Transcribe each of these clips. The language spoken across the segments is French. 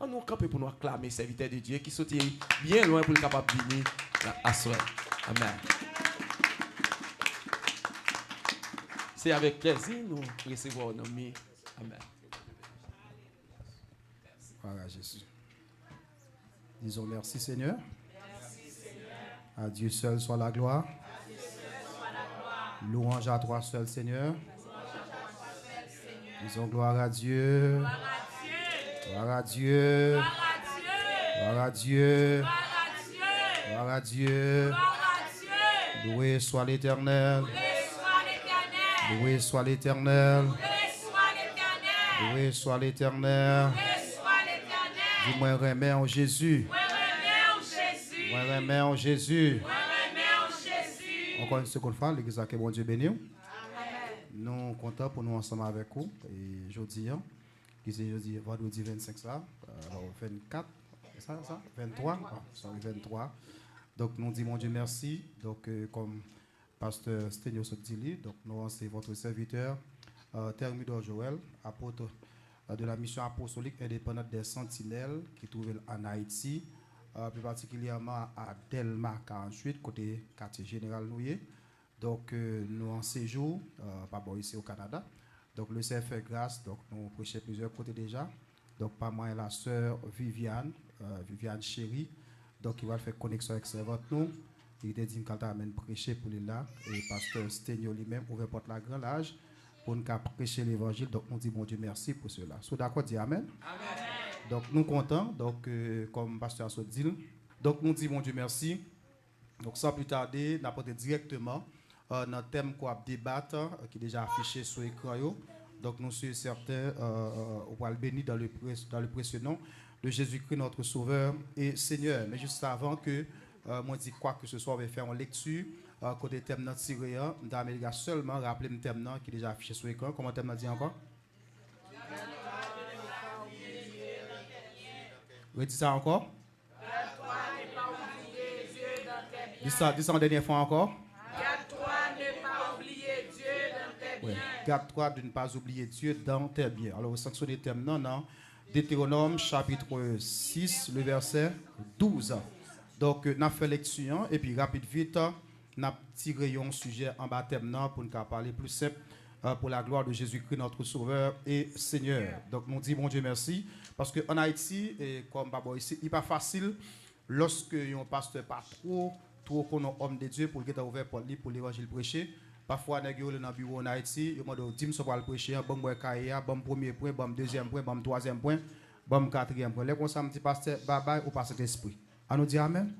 On nous camper pour nous acclamer, serviteur de Dieu, qui sont bien loin pour le capable de venir à soi. Amen. C'est avec plaisir nous recevons nos amis. Amen. Voilà, Jésus. Disons merci, Seigneur. Merci, Seigneur. À Dieu seul soit la gloire. Louange à toi seul, Seigneur. Disons gloire à Dieu. Gloire à Dieu. Gloire à Dieu. Gloire à Dieu. Loué soit l'Éternel. Loué soit l'Éternel. Loué soit l'Éternel. Dis-moi remets en Jésus. Moi remets en Jésus. Encore une seconde fois, l'église a que bon Dieu béni. Nous sommes contents pour nous ensemble avec vous. Et jeudi, jeudi, vendredi 25 ça, 24, c'est ça, 23, 23. Donc nous disons mon Dieu merci. Donc comme pasteur Sténio Sotili, donc nous c'est votre serviteur, Thermidor Joël, apôtre de la mission apostolique indépendante des Sentinelles qui trouve en Haïti. Plus particulièrement à Delma 48, côté quartier général Nouye. Donc, nous en séjour, pas bon ici au Canada. Donc, le Seigneur fait grâce. Donc, nous prêchons plusieurs côtés déjà. Donc, par moi et la sœur Viviane, Viviane Chéri, donc, il va faire connexion avec servante nous. Il était dit qu'il amène prêcher pour lui là. Et pasteur Sténio lui-même ouvre porte la grande âge pour nous prêcher l'évangile. Donc, nous disons, mon Dieu, merci pour cela. So, d'accord, dis Amen. Amen. Donc, nous sommes contents, donc, comme pasteur a dit. Donc, nous disons, mon Dieu, merci. Donc, sans plus tarder, nous allons directement dans le thème qu'on va débattre, qui est déjà affiché sur l'écran. Donc, nous sommes certains, on va le bénir dans le précieux nom de Jésus-Christ, notre Sauveur et Seigneur. Mais juste avant que moi dis quoi que ce soit, on va faire une lecture. Côté thème dans tiré, nous seulement rappeler le thème qui est déjà affiché sur l'écran. Comment le thème dit encore? Oui, dis ça encore. Dis ça en dernière fois encore. Garde-toi de ne pas oublier Dieu dans tes biens. Garde-toi de ne pas oublier Dieu dans tes biens. Alors, vous sanctionnez le thème non. Deutéronome chapitre 6, le verset 12. Donc, nous avons fait lecture et puis rapide vite, nous avons tiré un sujet en bas thème pour nous parler plus simple pour la gloire de Jésus-Christ, notre Sauveur et Seigneur. Donc, nous disons, mon Dieu, merci. Parce qu'en Haïti, et comme Babo ici, il n'est pas facile lorsque un pasteur pas trop qu'on homme de Dieu pour qu'il ait ouvert pour l'évangile prêcher. Parfois, on est dans le bureau en Haïti, il m'a dit, je vais le prêcher, bon, bon, premier point, bon, deuxième point, bon, troisième point, bon, quatrième point. Là, comme ça, je dis, pasteur, bye bye, au pasteur d'esprit. À nous dire Amen.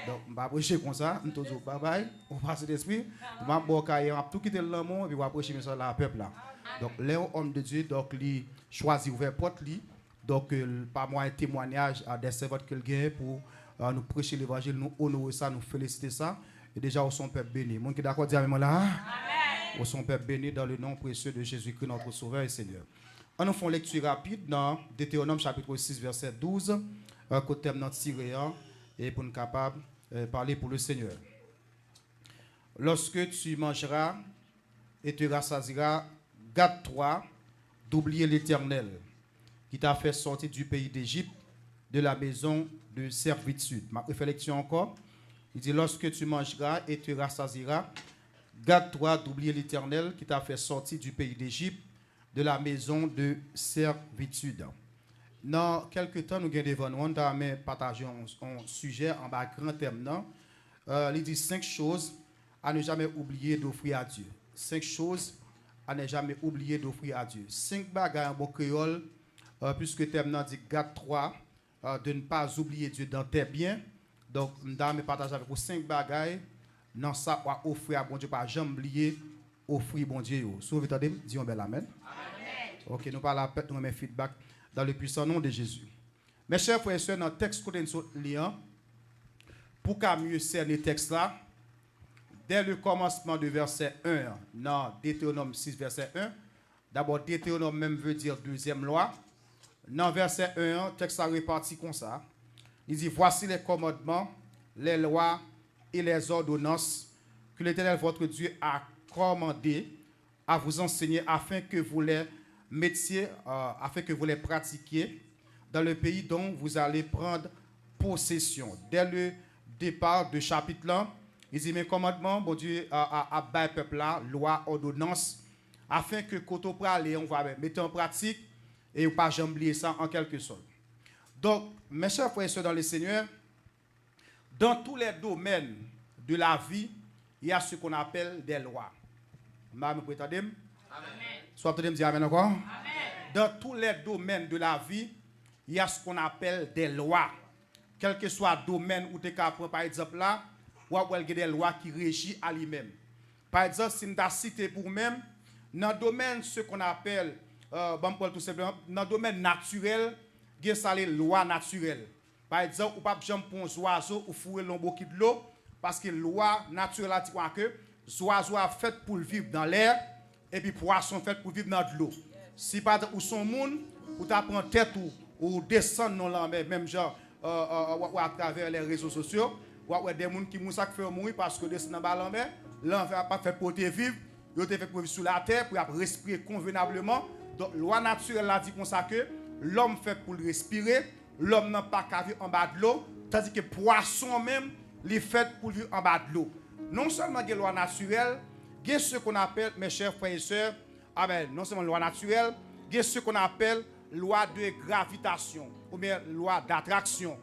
Donc, je vais prêcher comme ça, je dis, bye bye, au pasteur d'esprit. Je vais tout quitter le monde et je vais prêcher ça à peuple là. Donc, l'homme de Dieu, donc, il choisit ouvert porte li. Donc, par moi, un témoignage à des servants qu'il gagne pour nous prêcher l'évangile, nous honorer ça, nous féliciter ça. Et déjà, au son peuple béni. Mon qui est d'accord, dis Amen là. Au son peuple béni dans le nom précieux de Jésus-Christ, notre Sauveur et Seigneur. On nous fait une lecture rapide dans Deutéronome chapitre 6, verset 12, côté thème tiré et pour nous capables de parler pour le Seigneur. Lorsque tu mangeras et te rassasieras, garde-toi d'oublier l'Éternel qui t'a fait sortir du pays d'Égypte, de la maison de servitude. Ma réflexion encore, il dit, lorsque tu mangeras et te rassasieras, garde-toi d'oublier l'Éternel qui t'a fait sortir du pays d'Égypte, de la maison de servitude. Dans quelques temps, nous avons devant nous, nous avons partagé un sujet en bas grand thème. Il dit 5 choses à ne jamais oublier d'offrir à Dieu. 5 choses à ne jamais oublier d'offrir à Dieu. 5 bagages en bon créole. Puisque le thème dit garde-toi de ne pas oublier Dieu dans tes biens. Donc, nous allons partager avec vous 5 bagailles. Dans ça, on va offrir à bon Dieu, pas jamais oublier, offrir bon Dieu. Si vous entendez, disons bel amen. Amen. Ok, nous parlons après, nous mettons feedback dans le puissant nom de Jésus. Mes chers frères et sœurs, dans le texte que nous lisons, pour qu'à mieux cerner le texte là, dès le commencement du verset 1, dans Deutéronome 6, verset 1, d'abord, Deutéronome même veut dire deuxième loi. Dans verset 1, texte a réparti comme ça. Il dit, voici les commandements, les lois et les ordonnances que l'Éternel votre Dieu a commandé à vous enseigner afin que vous les mettiez, afin que vous les pratiquiez dans le pays dont vous allez prendre possession. Dès le départ de chapitre là, il dit, mes commandements, bon Dieu, à bas peuple là, loi, ordonnance, afin que quand on parle, on va mettre en pratique et on ne pas jamais oublier ça en quelque sorte. Donc, mes chers frères et sœurs dans le Seigneur, dans tous les domaines de la vie, il y a ce qu'on appelle des lois. Amen. Soit vous me dire amen encore. Amen. Dans tous les domaines de la vie, il y a ce qu'on appelle des lois. Quel que soit le domaine où tu es capable, par exemple là, ou il y a des lois qui régissent à lui-même. Par exemple, si je cité pour même, dans le domaine ce qu'on appelle, tout simplement, dans le domaine naturel, il y a les lois naturelles. Par exemple, ou pas jamais pour un oiseau ou fouiller l'ombre qui de l'eau, parce que la loi naturelle a dit que les oiseaux sont faits pour vivre dans l'air et puis les poissons sont faits pour vivre dans de l'eau. Si par exemple, ou son monde, ou tu prends tête ou descendre dans la mer, même genre à travers les réseaux sociaux, ou des gens qui moussent qui font mourir parce que descendre dans la mer, l'enfer n'a pas fait pour te vivre, il a fait pour vivre sur la terre, pour respirer convenablement. Donc, la loi naturelle a dit comme ça que l'homme fait pour le respirer, l'homme n'a pas qu'à vivre en bas de l'eau, tandis que poisson même, les fait pour vivre en bas de l'eau. Non seulement il y a loi naturelle, il y a ce qu'on appelle, mes chers frères et sœurs, non seulement loi naturelle, il y a ce qu'on appelle loi de gravitation, ou bien loi d'attraction.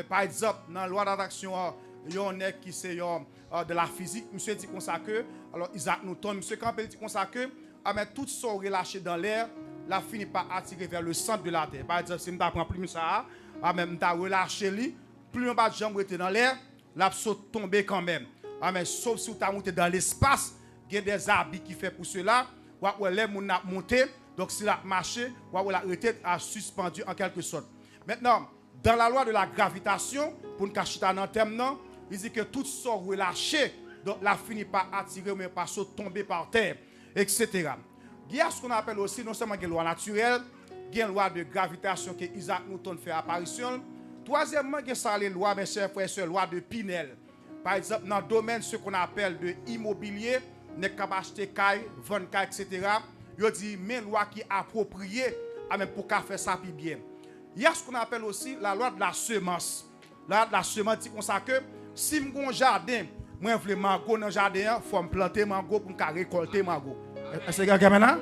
Par exemple, dans la loi d'attraction, il y a un qui c'est de la physique, monsieur dit comme ça que, alors Isaac Newton, monsieur Campbell dit comme ça que, tout ce relâché dans l'air, la finit par attirer vers le centre de la terre. Par exemple, si je prends plus ça, même je relâché lui, plus on va jamais rester dans l'air, la saute tomber quand même. Sauf si tu as monté dans l'espace, il y a des habits qui fait pour cela, ou les gens ont monté, donc si la marché, ou la retraite a suspendu en quelque sorte. Maintenant, dans la loi de la gravitation, pour ne cacher dans le thème, il dit que tout ça relâché, donc la finit par attirer, mais par tomber par terre, etc. Il y a ce qu'on appelle aussi, non seulement une loi naturelle, il y a une loi de gravitation que Isaac Newton fait apparition. Troisièmement, il y a les lois, mes chers frères et sœurs, loi de Pinel. Par exemple, dans le domaine ce qu'on appelle de immobilier, n'est qu'à acheter caille, vendre caille, etc. Il dit, mais loi qui est appropriée, pour qu'à faire ça plus bien. Il y a ce qu'on appelle aussi la loi de la semence. La loi de la semence dit comme ça que si je un jardin, moi je veux mango dans le jardin, il faut me planter mango pour me récolter mango. Est-ce que vous maintenant?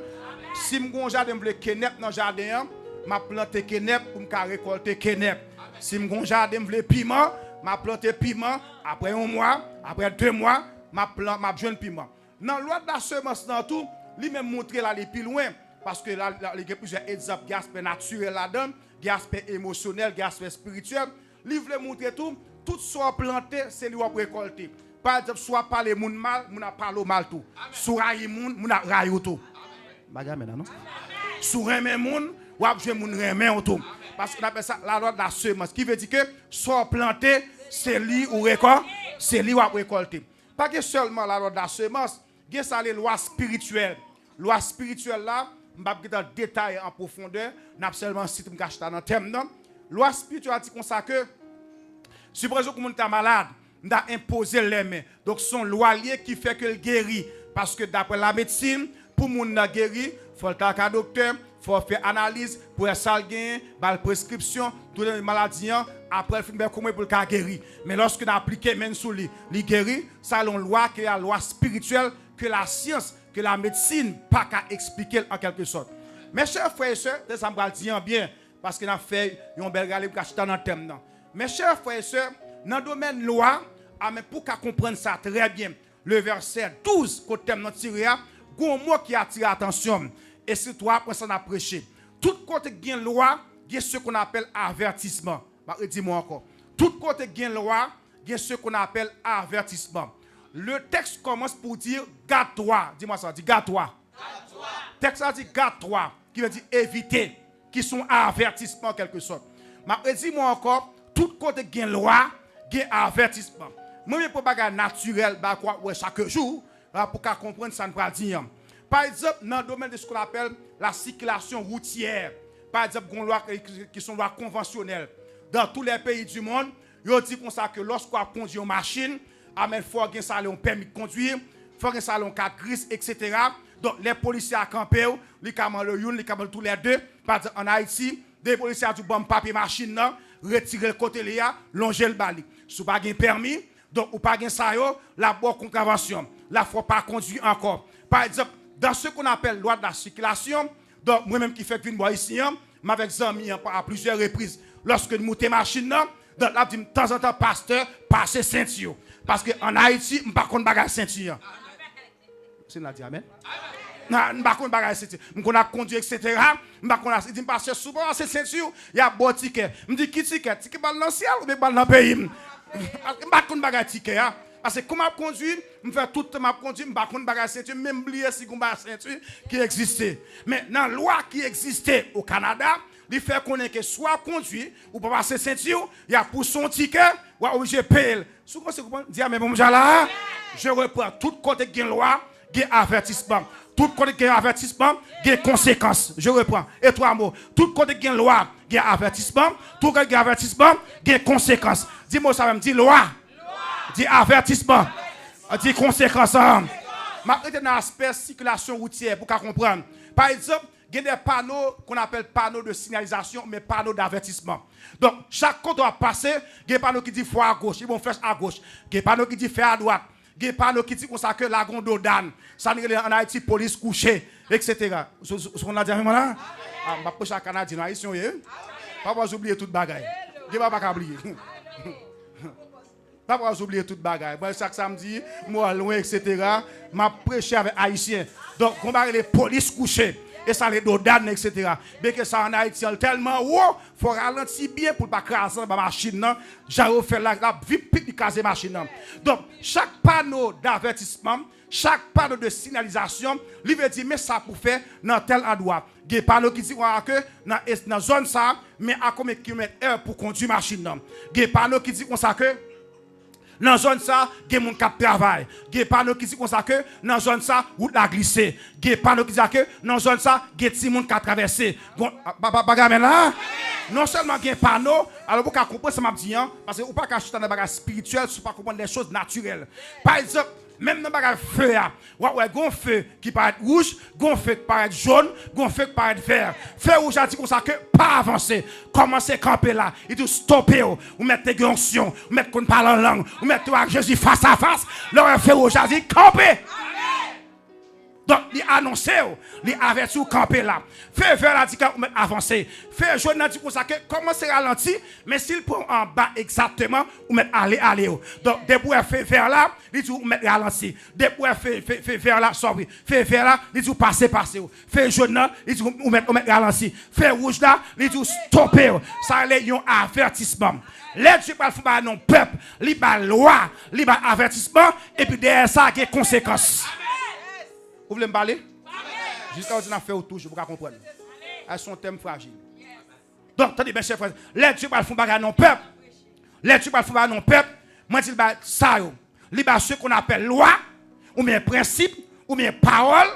Si je un jardin, je veux kenep dans le jardin, je planter kenep pour me récolter kenep. Si je un jardin, je veux piment, je planter piment, après un mois, après 2 mois, je jeune piment. Dans la loi de la semence, dans tout, lui même montrer là les plus loin, parce que là, il y a plusieurs exemples, il y a aspect naturel là-dedans, il y a aspect émotionnel, il y a aspect spirituel. Il veut montrer tout soit planté, c'est lui qui va récolter. Par exemple, soit parler moun mal, moun a parlé mal tout. Soit railler moun a raillé tout. Bagarre maintenant, non? Soit remet moun, ou a joué moun remet tout. Parce qu'on appelle ça la loi de la semence, qui veut dire que soit planté, c'est lui ou récolte, c'est lui qui va récolter. Pas que seulement la loi de la semence, il y a les lois spirituelles. Loi spirituelle là, je ne vais pas dans le détail en profondeur, je vais seulement citer dans le thème. Loi spirituelle dit comme ça que, supposons que quelqu'un est malade, on a imposé les mains. Donc, son loi liée qui fait que le guérit. Parce que d'après la médecine, pour moun guérir, il faut le un docteur, il faut faire analyse, pour ça gain, la prescription, toutes les maladies, après, il faut comment pour le guérir. Mais lorsque on applique même sur lui, il guérit, ça c'est une loi qui est la loi spirituelle que la science, que la médecine, pas qu'à expliquer en quelque sorte. Mes chers frères et sœurs, ça me dit bien, parce qu'on a fait un bel galère pour acheter dans le thème. Mes chers frères et sœurs, dans le domaine loi, pour qu'on comprenne ça très bien, le verset 12, que le thème de tiré, il y a un mot qui attire l'attention. Et c'est toi, après ça, on a prêché. Tout côté qui a une loi, il y a ce qu'on appelle avertissement. Dis-moi encore. Tout côté qui a une loi, il y a ce qu'on appelle avertissement. Le texte commence pour dire garde-toi. Dis-moi ça, dis garde-toi. Le texte a dit garde-toi, qui veut dire éviter, qui sont avertissements en quelque sorte. Mais dis-moi encore, tout côté qui a une loi, il y a avertissement. Moi, je ne peux pas naturel, chaque jour, pour comprendre ça ne pas dire. Par exemple, dans le domaine de ce qu'on appelle la circulation routière, par exemple, il y a des lois qui sont lois conventionnelles. Dans tous les pays du monde, ils disent comme ça que lorsqu'on conduit une machine, il faut qu'il y ait un permis de conduire, il faut qu'il y ait un carte grise, etc. Donc, les policiers à camper, les camarades, tous les deux, par exemple, en Haïti, des policiers du bon papier machine nan, retirer le côté là, longer le bali. Si pas gain permis, donc ou pas gain ça yo, la bonne contravention. La faut pas conduire encore. Par exemple, dans ce qu'on appelle loi de la circulation, donc moi-même qui fait une bois ici, m'avec amis à plusieurs reprises, lorsque nous montons machine là, donc là de temps en temps pasteur passer ceinture parce que en Haïti, on pas contre bagage ceinture. C'est la dit amen. Non, on pas contre bagage ceinture. On connait conduire etc. On pas connait dit pasteur souvent c'est ceinture, il y a bon ticket. Me dit qui ticket? Ticket balle dans ciel ou bien balle dans pays. On pas contre bagage ticket hein. Parce que comment conduire, je fais tout ma conduire, je ne sais pas ceinture, même oublier si on ceinture qui existait. Mais dans la loi qui existait au Canada, il fait qu'on est que soit conduit ou pas passer ceinture, il y a pour son ticket, ou obligé de payer. Si vous dites, mais bon, je reprends tout côté de la loi, il y a avertissement. Tout côté de avertissement, il y a conséquences. Je reprends. Et trois mots. Tout côté de la loi, il y a avertissement. Tout côté de avertissement, il y a conséquences. Dis-moi ça même, dis loi. Dit avertissement, dit conséquences. Ma dans l'aspect circulation routière pour comprendre. Par exemple, il y a des panneaux qu'on appelle panneaux de signalisation, mais panneaux d'avertissement. Donc, chaque côté doit passer, il y a des panneaux qui disent faut à gauche, ils vont flèche à gauche. Il y a des panneaux qui disent fait à droite. Il y a des panneaux qui disent que la gondole d'âne. Ça n'est en Haïti, police couchée, etc. Ce qu'on a dit à moi là, je vais prêcher à Canadien, Haïtien, pas vous oublier toute bagaille. Je ne vais pas oublier. Pas pour oublier toute bagaille. Chaque samedi, moi loin, etc. m'a prêché avec Haïtiens. Donc, on va les polices couchées. Et ça les dodanes, etc. Mais que ça en Haïti tellement haut, il faut ralentir bien pour ne pas craser la machine. J'ai refait la vite pour caser la machine. Donc, chaque panneau d'avertissement, chaque panneau de signalisation, il veut dire, mais ça pour faire dans tel endroit. Il y a des panneaux qui disent que dans la zone ça, mais à combien de kilomètres heure pour conduire la machine. Il y a des panneaux qui disent que dans la zone ça, il y a des gens qui travaillent. Il y a des panneaux qui disent que dans la zone ça, route la glissée. Il y a des panneaux qui disent que dans la zone ça, il y a des gens qui traversent. Non seulement il y a des panneaux, alors vous comprenez ce que je dis, parce que vous ne pouvez pas acheter des bagages spirituels, vous ne pouvez pas comprendre des choses naturelles. Par exemple, même dans le feu, il y a un feu qui paraît rouge, un feu qui paraît jaune, un feu qui paraît vert. Feu rouge a dit comme ça que pas avancer. Commencez à camper là. Il dit stopper. Vous mettez des onctions, vous mettez qu'on parle en langue, vous mettez Jésus face à face. Le feu rouge a dit camper. Donc, il annonce, il avertit camper là. Feu vert a dit qu'on met avancer. Feu jaune a dit comme ça que commencez à ralentir, mais s'il prend en bas exactement, vous mettez aller. Donc, depuis feu vert là, il dit vous mettez ralentir. Depuis feu vert là, sorry. Feu vert là, il dit vous passer. Feu jaune là, il dit vous mettez ralentir. Feu rouge là, il dit vous stopper. Ça c'est un avertissement. L'aide Dieu pas faire non peuple, il a loi, il a avertissement et puis derrière ça il y a des conséquences. Vous voulez me parler? Jusqu'à ce qu'on a fait autour, je vous comprendre. Elles sont un thème fragile. Donc, attendez, mes chers frères, l'aide Dieu pas faire non peuple. L'aide Dieu pas faire non peuple. Moi, je dis ça, il y a ce qu'on appelle loi, ou bien principe, ou bien parole.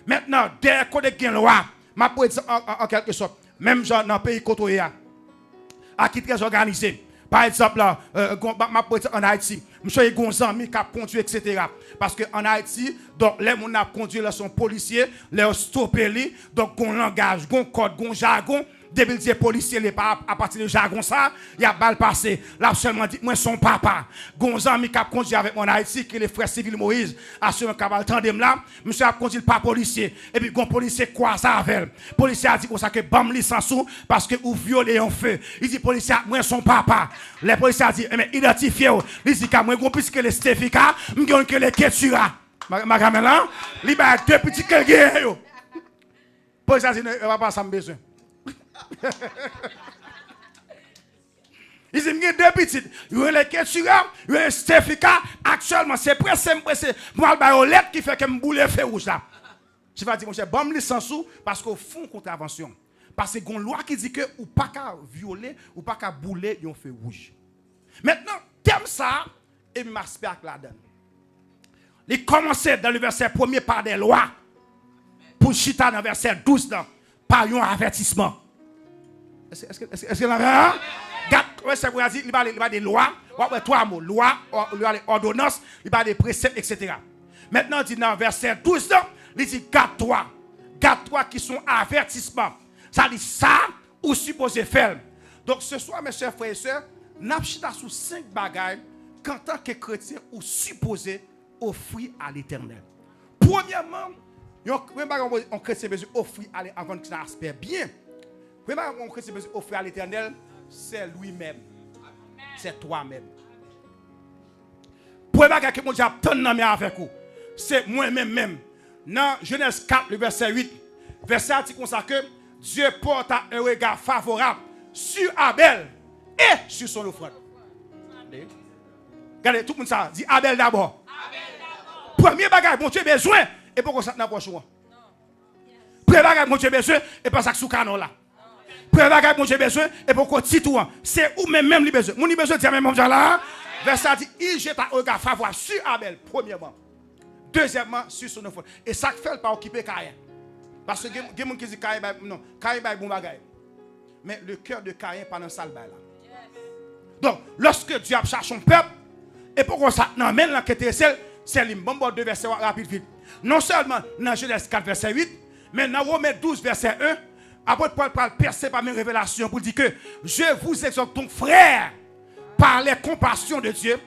Maintenant, derrière côté de la loi, je peux dire en quelque sorte, même dans le pays côté à qui très organisé. Par exemple, là, en Haïti, je suis un ami qui a conduit, etc. Parce qu'en Haïti, donc, les gens qui ont conduit sont policiers, les stoppés, donc, on langage, on code, on jargon. Depuis que les policiers, à partir de jargon, ça, il y a balle passé. Là, seulement dit, moi, son papa. Gonzami qui a conduit avec mon Haïti, qui est le frère civil Moïse, à ce moment tandem là, monsieur a conduit pas policier. Et puis, gon policier quoi ça avec. Policier a dit comme ça que bam licence parce que ou violé en feu. Il dit policier, moi, son papa. Les policiers a dit, mais identifié. Il dit, moi, gon puisque les stéfika, m'gon que les ketura. Ma gamin là, il y a deux petits quelqu'un. Policier a dit, on va pas ça besoin. Ils ont mis deux petites. Il y a les Ketura, il y a les Stefika. Actuellement, c'est pressé. Moi, il y a une lettre qui fait que je boule le feu rouge là. Je vais dire, mon cher, bon licence parce qu'au fond, contravention. Parce qu'il y a une loi qui dit que ou pas qu'à violer, ou pas qu'à bouler un feu rouge. Maintenant, thème ça, et je m'aspecte là-dedans. Il commence dans le verset 1er par des lois. Pour chita dans le verset 12 là, par un avertissement. Est-ce que là, il y a des lois, trois mots, loi, ordonnance, il y a des préceptes, etc. Maintenant, il dit dans verset 12, il dit garde-toi qui sont avertissements. Ça dit ça, ou supposé faire. Donc ce soir, mes chers frères et sœurs, nous avons sur 5 bagailles qu'en tant que chrétien, ou supposé offrir à l'Éternel. Premièrement, un chrétien besoin offrir avant que ça aspect bien. Premièrement, un chrétien besoin offrir à l'Éternel, c'est lui-même. C'est toi-même. Premier bagage que mon Dieu a tenu avec vous, c'est moi-même. Dans Genèse 4, le verset 8, verset dit comme ça que Dieu porte un regard favorable sur Abel et sur son offrande. Regardez, tout le monde ça dit Abel d'abord. Premier bagage, mon Dieu a besoin, et pourquoi ça n'a pas choix. Premier bagage, mon Dieu a besoin, et pas ça sous canon là. Premier bagage, mon Dieu a besoin, et pourquoi titouan. C'est où même les besoin. Mon besoin de dire même là. Verset dit, il jette un regard favorable sur Abel, premièrement. Deuxièmement, sur son offrande. Et ça fait pas occuper Caïn. Parce que il y a des gens qui disent Caïn, non, Caïn est bon bagage. Mais le cœur de Caïn pas dans le sale là. Donc, lorsque Dieu a cherché son peuple, et pourquoi ça n'amène la quête c'est le bon bord de verset rapide vite. Non seulement dans Genèse 4, verset 8, mais dans Romains 12, verset 1, après Paul parle percé par mes révélations pour dire que je vous exhorte donc, frère, par les compassions de Dieu,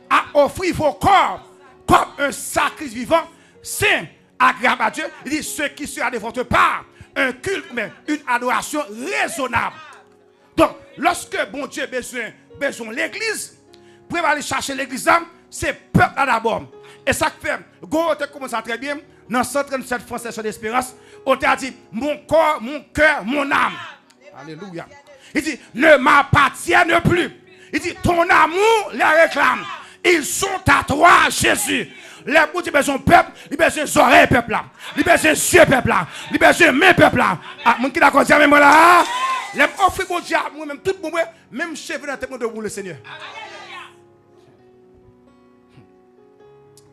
à offrir vos corps comme un sacrifice vivant, saint, agréable à Dieu. Il dit ce qui sera de votre part, un culte, mais une adoration raisonnable. Donc, lorsque bon Dieu a besoin de l'église, pour aller chercher l'église, c'est peuple d'abord. Et ça fait, Go commence très bien, dans 137 Français d'espérance, on t'a dit mon corps, mon cœur, mon âme. Alléluia. Il dit ne m'appartiennent plus. Il dit ton amour les réclame. Ils sont à toi, Jésus. Les bouts de besoin peuple, les besoin oreilles peuple là, les besoin yeux peuple là, les besoin mains peuple là. Ah, mon qui d'accord dire même là. Les offrir mon Dieu, moi même tout bon même cheveux dans tête de vous le Seigneur.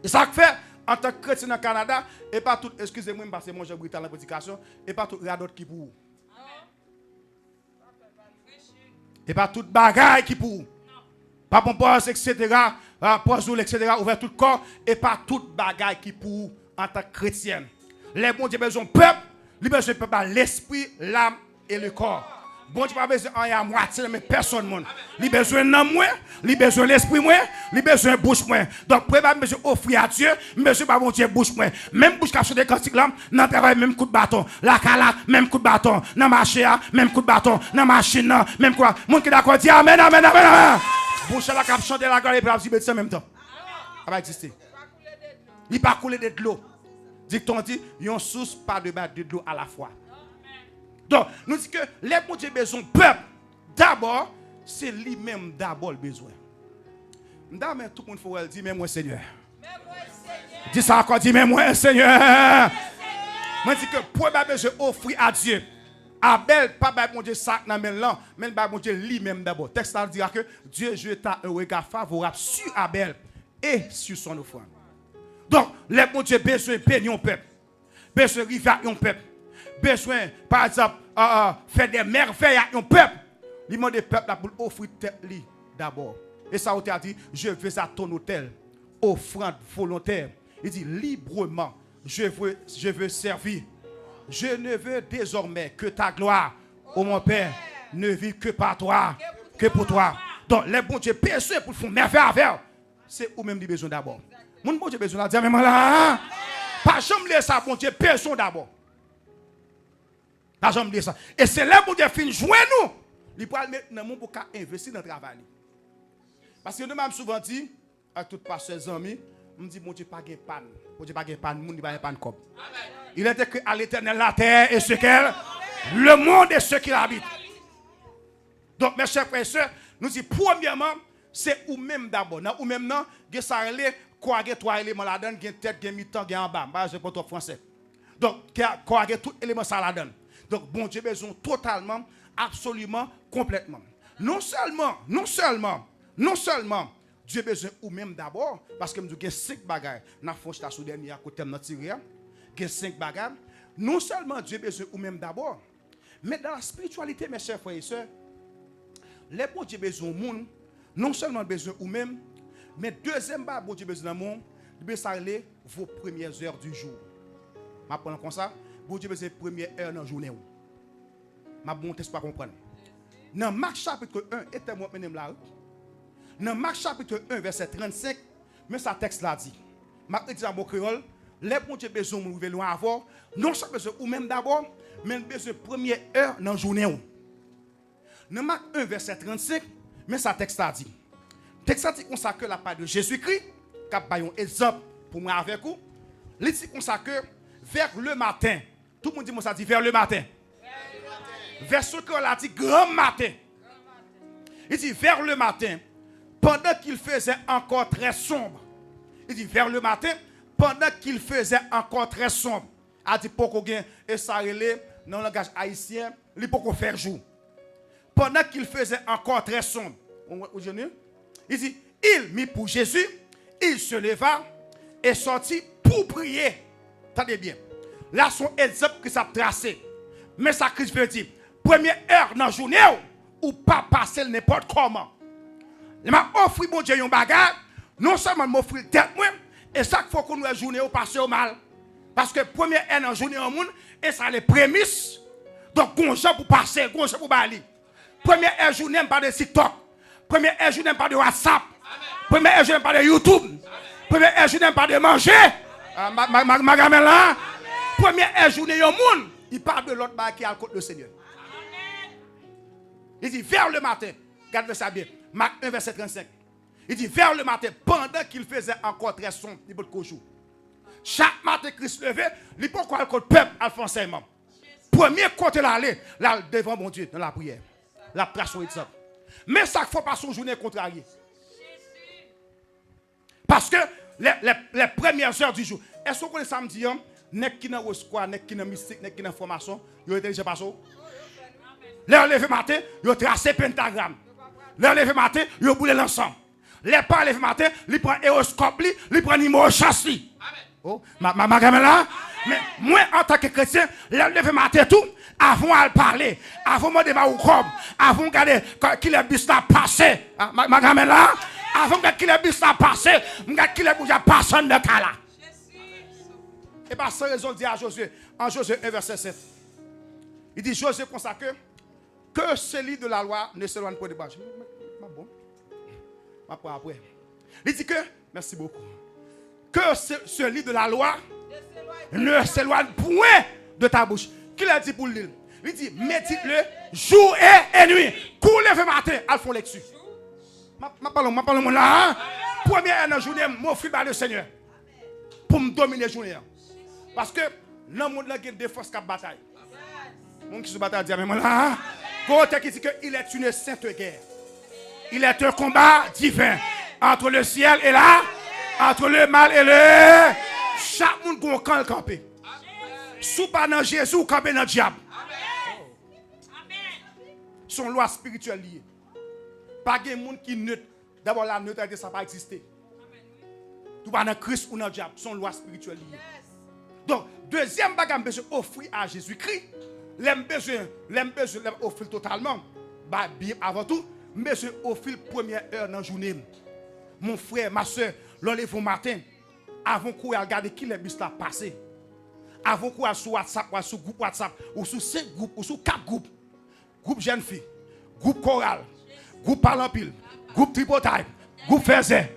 Et ça fait en tant que chrétien dans le Canada et pas tout, excusez-moi parce que moi j'ai britannique la prédication et pas tout radot qui pour. Et pas toute bagaille qui pour. Pas bon poste, etc. Poisson, etc. Ouvert tout le corps. Et pas toute bagaille qui pour en tant que chrétien. Les bons Dieu besoin peuple. Les besoin peuple l'esprit, l'âme et le corps. Bon Dieu pas besoin en moitié mais personne monde. Les besoin d'âme moi, les besoin l'esprit moi, les besoin bouche moi. Donc pour pas besoin offrir à Dieu, besoin pas bon Dieu bouche moi. Même bouche qui des cantiques là, dans travail même coup de bâton. La cala même coup de bâton. Dans marché même coup de bâton. Dans machine même quoi. Monde qui d'accord dit amen amen amen amen. Bouche la cap chanter la gloire et puis dire en même temps. Ça va exister. Il pas couler de l'eau. Dit-on dit, yon source pas de l'eau à la fois. Donc, nous disons que les bons Dieu besoin peuple, d'abord, c'est lui-même d'abord le besoin. Mais tout le monde faut dire, mais moi Seigneur. Dis ça encore, dis, mais moi Seigneur. Moi dis que pour besoin offrir à Dieu. Abel, pas bon Dieu ça dans men là, mais bon Dieu lui-même d'abord. Texte là dira que Dieu jeta un regard favorable sur Abel et sur son offrande. Donc, les bon Dieu besoin bénir un peuple. Besoin river un peuple. Besoin, par exemple, faire des merveilles à un peuple. Il demande des peuples pour offrir tête d'abord. Et ça, on t'a dit, je vais à ton hôtel, offrande volontaire. Il dit librement, je veux servir. Je ne veux désormais que ta gloire, ô mon Père, ne vit que par toi, que pour toi. Donc, les bons Dieu, besoin pour faire merveille avec, c'est ou même des besoins d'abord. Mon bon Dieu, besoin de dire, même là, pas jamais ça, bon Dieu, besoin d'abord. Pas jamais ça. Et c'est là bon Dieu fin jouer nous. Il peut mettre dans mon pour investir dans le travail. Parce que nous m'avons souvent dit, à toutes les amis, me dit, bon Dieu, pas de panne. Bon Dieu, pas de panne, mon Dieu, pas de panne comme. Il était que à l'éternel la terre et ce qu'elle, le monde et ce qui l'habite. Donc, mes chers frères et sœurs, nous disons, premièrement, c'est ou même d'abord. Ou même non, il y a quoi, trois éléments là-dedans, il y a tête, il y a mi-temps, il y a en bas. Je ne sais pas français. Donc, il y a tout élément ça là-dedans. Donc, bon Dieu besoin totalement, absolument, complètement. Non seulement, Dieu besoin ou même d'abord, parce que nous avons 5 bagages. Nous avons fait la dernière côté de notre tiré. Nous avons 5 bagages. Non seulement Dieu besoin ou même d'abord, mais dans la spiritualité, mes chers frères et sœurs, les bon Dieu besoin au monde, non seulement besoin ou même, mais deuxième bagage, bon Dieu besoin dans le monde, il besoin de vos premières heures du jour. Je prends comme ça. Bon Dieu besoin de première heure dans la journée. Ma bon texte pas comprendre. Dans Marc chapitre 1, et moi menem la. Dans Marc chapitre 1 verset 35, mais ça texte là dit. Marc dit en bon créole, les bon Dieu besoin nous veulent avoir, non seulement besoin ou même d'abord, mais besoin première heure dans journée. Dans Marc 1 verset 35, mais ça texte là dit. Texte là dit consacre la part de Jésus-Christ, cap ba un exemple pour moi avec vous. Il dit consacre vers le matin. Tout le monde dit moi ça dit vers le matin. Vers ce qu'on a dit grand matin. Il dit vers le matin, pendant qu'il faisait encore très sombre. Il dit vers le matin, pendant qu'il faisait encore très sombre. A dit pour qu'on et ça relève dans le langage haïtien, il pour qu'on faire jour. Pendant qu'il faisait encore très sombre. Il dit, il mit pour Jésus, il se leva et sortit pour prier. Attendez bien. Là, son exemple que ça a tracé. Mais ça Christ veut dire, première heure dans la journée, ou pas passer n'importe comment. Il m'a offert mon Dieu un bagage, non seulement m'offrir tête moi, et chaque fois qu'on nous a journée, on passe au mal. Parce que première heure dans la journée au monde, et ça les prémices. Donc, gonja pour passer, gonja pour bali. Première heure journée, pas de TikTok. Première heure journée, pas de WhatsApp. Première heure journée, pas de YouTube. Première heure journée, pas de manger. Ma gamelle là. Première heure journée au monde, il parle de l'autre bagage qui est à côté du Seigneur. Il dit vers le matin, regardez ça bien, Marc 1 verset 35. Il dit vers le matin, pendant qu'il faisait encore très sombre, il peut coucher. Chaque matin Christ levait, il peut quoi le peuple à faire enseignement. Premier côté l'aller, là devant mon Dieu dans la prière. La trace son exemple. Mais ça faut pas son journée contrariée. Parce que les premières heures du jour, est-ce qu'on connaît samedi, nek qui dans square, nek qui dans mystique, nek qui dans formation, yo intelligent pas ça. Les levé matin, yo tracé pentagramme. Les levé matin, yo boule l'ensemble. Les pas levé matin, li prend horoscope li prend numéro chasse li. Oh, ma gamelle là. Mais moi en tant que chrétien, les levé matin tout avant à parler, avant moi de ma ou comme, avant regarder qui les bus là passé. Ma gamelle là, avant que les bus là passé, regarde qui les bouge passé dans cas là. Et par cette raison, dit à Josué, en Josué 1, verset 7. Il dit, Josué consacre que celui de la loi ne s'éloigne pas de bas. Bon. Après. Il dit que, merci beaucoup, que celui de la loi ne s'éloigne point de ta bouche. Qui l'a dit pour lui? Il dit, médite-le jour et nuit. Coule le matin, à fond là-dessus. Je parle là. Première dans la journée, mon frère par le Seigneur. Pour me dominer la journée. Parce que le monde là, il y a des forces qui bataillent. Mon qui se bataille, dit, mais moi là, côté qui dit qu'il est une sainte guerre. Il est un combat divin entre le ciel et là, entre le mal et le. Chaque monde a un camp campé. Sous pas dans Jésus ou campé dans le diable. Son loi spirituelle liée. Pas de monde qui neutre. D'abord, la neutralité, ça n'a pas existé. Tout pas dans Christ ou dans le diable. Son loi spirituelle liée. Donc, deuxième bagage, besoin offrir à Jésus-Christ. L'aime besoin offrir totalement. Bah, bien avant tout, besoin offrir première heure dans la journée. Mon frère, ma soeur, l'enlève au matin. Avant qu'on regarde qui les bus là passé. Avant qu'on sur WhatsApp, ou sur groupe WhatsApp, ou sur 5 groupes, ou sur 4 groupes. Groupe jeune fille, groupe choral, groupe parlant-pile, groupe tripotype, groupe faisait.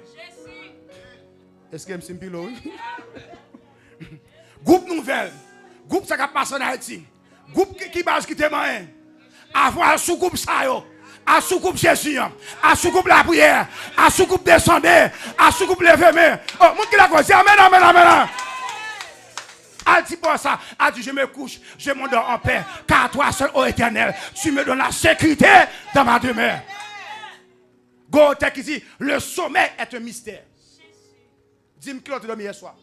Est-ce que je me pilo? Groupe nouvelle, groupe ça qui passe en Haïti, groupe qui base qui témoigne. Avant sous groupe ça yo, à sous groupe Jésus, à sous groupe la prière, à sous groupe descendre, à sous groupe lever main. Oh, mon qui la cause, amen. A dit pour ça, a dit je me couche, je m'endors en paix, car toi seul, ô Éternel, tu me donnes la sécurité dans ma demeure. Goethe qui dit, le sommeil est un mystère. Dis-moi qui l'a dormi hier soir.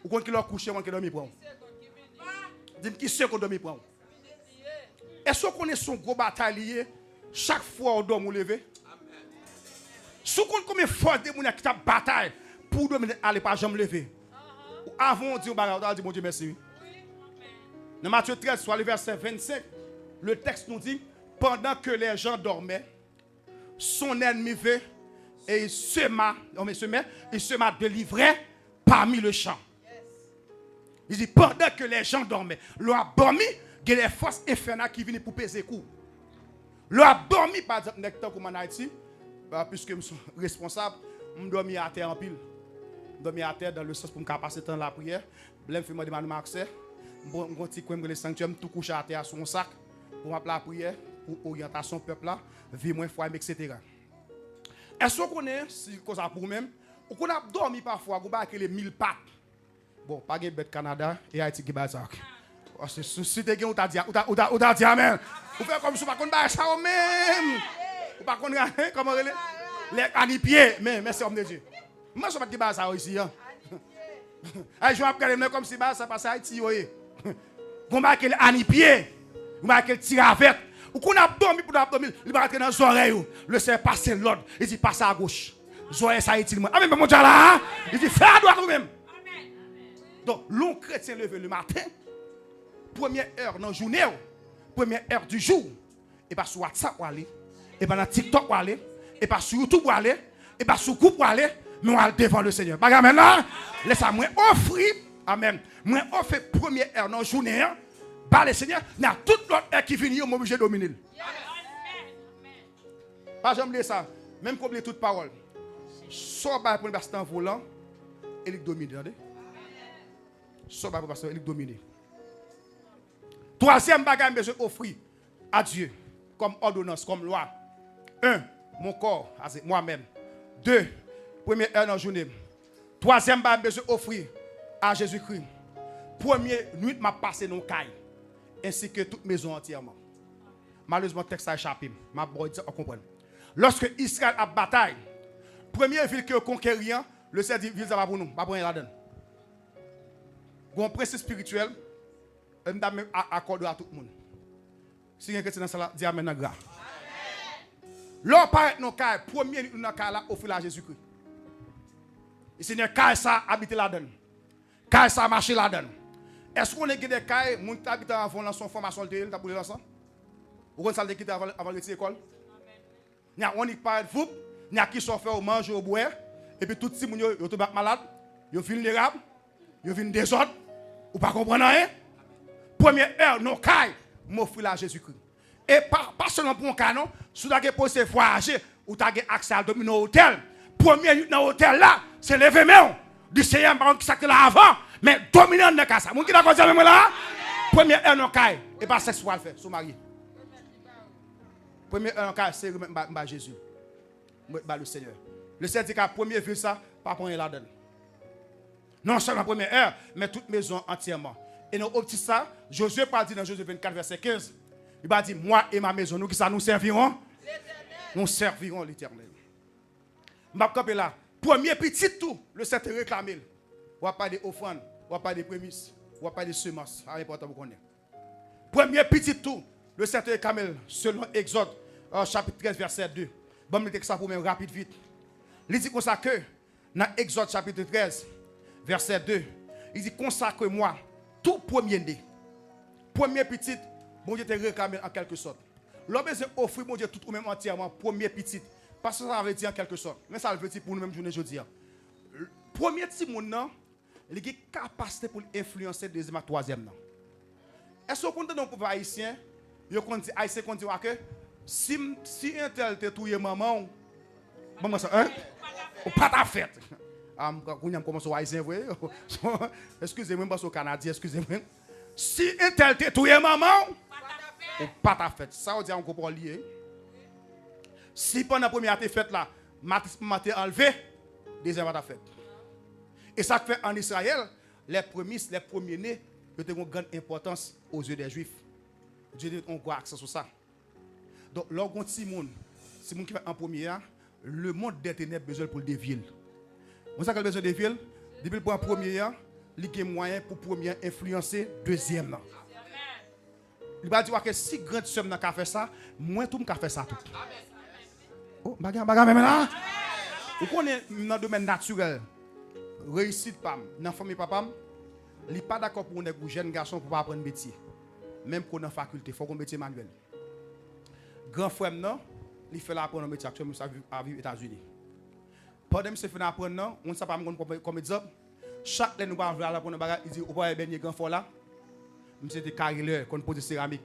Ou qui l'a couché, ou qui l'a dormi pour. Dis-moi qui c'est qu'on dormi pour. Est-ce qu'on est son gros bataille chaque fois on dort ou lever? Si on combien de fois de gens qui ont bataille pour dormir, aller pas jamais lever. Avant on dit on dit mon Dieu merci. Dans Matthieu 13, soit le verset 25, le texte nous dit, pendant que les gens dormaient, son ennemi vint et il sema délivré parmi le champ. Il dit, pendant que les gens dormaient, leur a dormi Il y a des forces infernales qui viennent pour peser coup. Le a dormi par exemple dans comme en Haïti, puisque je suis responsable, je dormi à terre en pile. Je dormi à terre dans le sens pour me passer temps la prière. Je fais moi demander accès. Je petit coin le sanctuaire, tout coucher à terre sur un sac pour la prière, pour orientation peuple là, vie moins foi etc. Est-ce qu'on connaît si cause pour même ou qu'on a dormi parfois, on a les 1000 pattes. Bon, pas de bête Canada et Haïti qui bat ça. Si tu as ou t'a dit amen. Ou fait comme si pas qu'on bat ça même. Ou pas qu'on comment les anipiers mais merci homme de Dieu. Moi je pas qui bat ça ici hein. Ay je m'appelle comme si ça passe Haïti yoé. On bat que les anipiers, on bat que tiravette. Ou qu'on a dormi pour dormir, il va rentrer dans les oreilles. Le Seigneur passe l'ordre, il dit passe à gauche. Zoé ça Haïti. Amen mon Dieu là. Il dit fais à droite nous-même. Donc, l'on chrétien levé le matin, première heure dans la journée, première heure du jour, et pas sur WhatsApp ou aller, et pas dans TikTok ou aller, et pas sur YouTube ou aller, et pas sur groupe ou aller, mais on va devant le Seigneur. Pas maintenant, laissez moi offrir, amen, moi offrir première heure dans la journée, par le Seigneur, il y a toute l'autre heure qui finit, on est obligé de dominer. Pas jamais ça, même comme toute parole. Soit par le premier en volant, et il domine, regardez. Soit par le il domine. Troisième bagage, je offrir à Dieu comme ordonnance, comme loi. 1. Mon corps, moi-même. 2. Première heure dans la journée. Troisième bagage, je offrir à Jésus-Christ. Première nuit, m'a passé dans le caille. Ainsi que toute maison entièrement. Malheureusement, le texte a échappé. Ma boy, on comprend. Lorsque Israël a bataille, première ville que conquérant, le Seigneur dit, ville ça va pour nous, pas pour la donne. Un principe spirituel, je vais accorder à tout le monde. Si vous êtes dans ça, dis Amen. L'on paraît dans le cas, premier dans le cas là, offrir à Jésus-Christ. Le Seigneur, cas ça, habiter la donne. Cas ça, marcher la donne. Est-ce qu'on est des cas, mon qui habite avant son formation, tu as boulé ensemble? Ou qu'on s'est quitté avant l'école? Il y a on qui parle de vous, il y a qui sont fait au manger, au boire, et puis tout le monde est malade, ils sont vulnérables, ils sont désordre. Ou pas comprendre rien? Première heure, non, caille, m'offrir à Jésus-Christ. Et pas seulement pour un canon, si tu as posé voyager, ou tu as accès à dominer au hôtel. Première nuit dans l'hôtel là, c'est l'événement du Seigneur qui s'est là avant, mais dominant dans le cas. Mon qui d'accord avec moi là? Première heure, non, caille, et pas sexuel fait, son mari. Première heure, non, caille, c'est Jésus. Le Seigneur. Le Seigneur dit qu'à première vue, ça, pas pour la donne. Non seulement la première heure, mais toute maison entièrement. Et nous obtenons ça, Josué parle dit dans Josué 24, verset 15. Il va dire, moi et ma maison, nous qui ça nous servirons? Nous servirons l'Éternel. Je vais camper là. Premier petit tout, le Seigneur réclame. On va pas des offrandes, on va pas des prémices, on va pas des semences. C'est important pour connaître. Premier petit tout, le Seigneur réclame selon Exode, chapitre 13, verset 2. Bon, je vais ça pour moi rapide, vite. Il dit comme ça que, dans Exode chapitre 13, verset 2, il dit consacre-moi tout premier-né. Premier petit, bon Dieu te réclame en quelque sorte. L'homme besoin offrir bon Dieu tout ou même entièrement premier petit. Parce que ça veut dire en quelque sorte. Mais ça veut dire pour nous-mêmes journée aujourd'hui. Premier petit monde, il a une capacité pour influencer deuxième et troisième. Est-ce qu'on compte dans le haïtien, il dit haïtien qu'on dit que si un tel te touye maman, maman ça hein? Ou pas ta fête. Quand on commence à haïtien, excusez-moi parce que Canadien, excusez-moi. Si un tel te touye maman, ou pas ta fête. Ça veut dire qu'on peut lier. Si pendant la première fête là, matin enlevé, deuxième ta fête. Et ça fait en Israël, les prémices, les premiers-nés, ont une grande importance aux yeux des Juifs. Dieu a un gros accent sur ça. Donc, lorsqu'on dit Simon qui fait en premier, le monde des ténèbres a besoin pour le dévier. Vous savez qu'il a besoin de dévier? Depuis pour un premier, il y a moyen pour premier influencer deuxième. Il va dire que si grand somme n'a qu'à faire ça, moi tout m'ka faire ça tout. Oh, bagarre même là. Vous connaissez dans le domaine naturel, réussite pam, dans la famille papa, il n'est pas d'accord pour un jeune garçon pour pas apprendre un métier. Même qu'on a faculté, il faut qu'on métier manuel. Grand frère non, il fait l'apprendre un métier actuellement à vivre aux États-Unis. Pendant que je fais l'apprendre, on ne sait pas comme exemple. Chaque fois que nous allons apprendre un bagage, il dit, on va baigner grand frère là. monsieur était carreleur, qu'on pose céramique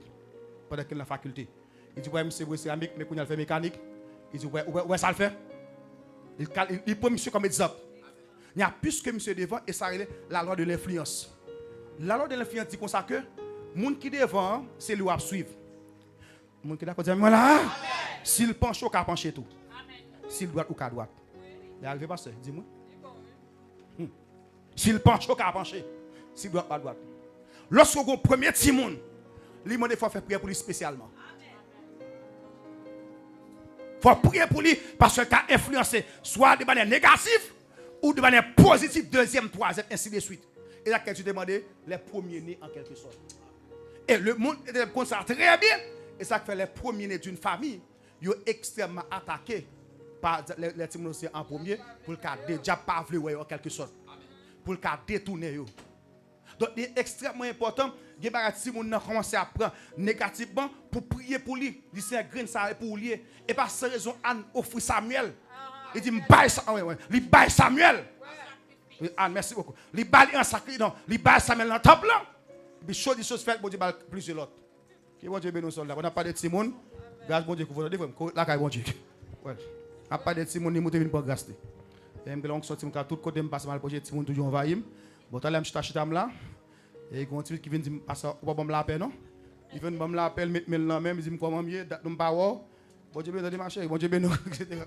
pendant qu'il est dans la faculté. Il dit, ouais, monsieur, c'est céramique, mais qu'on a fait mécanique. Il dit, ouais, ça le fait. Il prend monsieur comme exemple. Il y a plus que monsieur devant, et ça est la loi de l'influence. La loi de l'influence dit comme ça que, les gens qui devant, c'est lui à suivre. Les gens qui d'accord, dit, voilà, s'il penche, il va pencher tout. S'il doit ou qu'à droite. Il arrive pas ça, dis-moi. S'il penche, il va pencher. S'il doit pas droite. Lorsque vous avez premier petit monde, il faut faire prière pour lui spécialement. Il faut prier pour lui parce qu'il a influencé soit de manière négative ou de manière positive, deuxième, troisième, ainsi de suite. Et là, quand tu demandes les premiers-nés en quelque sorte. Et le monde est ça très bien. Et ça fait les premiers-nés d'une famille, ils sont extrêmement attaqués par les petits en premier pour le cas déjà pas vouloir en quelque sorte. Pour le cas détourner. Donc, il est extrêmement important que les petits commencent à prendre négativement pour prier pour lui. Il dit c'est un grain ça pour lui. Et par cette raison, Anne offre Samuel. Il dit, il baille Samuel. Anne, merci beaucoup. Il baille un sacré, non. Il baille Samuel dans le temple. Il dit, des choses faites, bon Dieu, plusieurs l'autre. Qui bon Dieu bénisse nous là. On n'a pas de Timon. Grâce bon Dieu, que vous avez dit, la caille bon Dieu. On n'a pas de Timon, ni monter une pour grâce. Et je vais sortir tout côté, je passe mal pour Timon toujours envahi. Bon, là, je suis là. Et quand tu qui vient dire, on va me l'appeler, non? Il vient me l'appeler, mettre là même, il dit, comment mieux, je ne pas voir. Bon Dieu bénisse marché, bon Dieu bénisse, etc.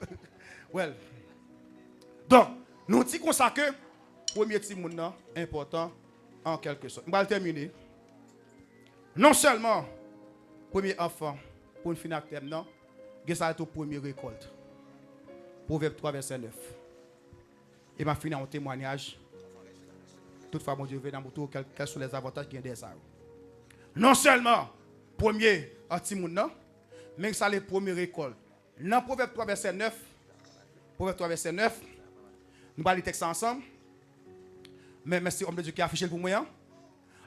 Well. Donc, nous disons comme ça que premier petit monde important en quelque sorte. Je vais terminer. Non seulement premier enfant pour une fin thème, non, il y a la première récolte. Proverbe 3, verset 9. Et ma fin en témoignage. Toutefois, mon Dieu, veut dans mon tour quels sont les avantages qui ont des arbres. Non seulement premier petit monde, non, mais ça les premières récoltes. Dans Proverbe 3, verset 9, Proverbe 3, verset 9, nous allons lire le texte ensemble. Mais merci, homme de Dieu qui a affiché pour moi.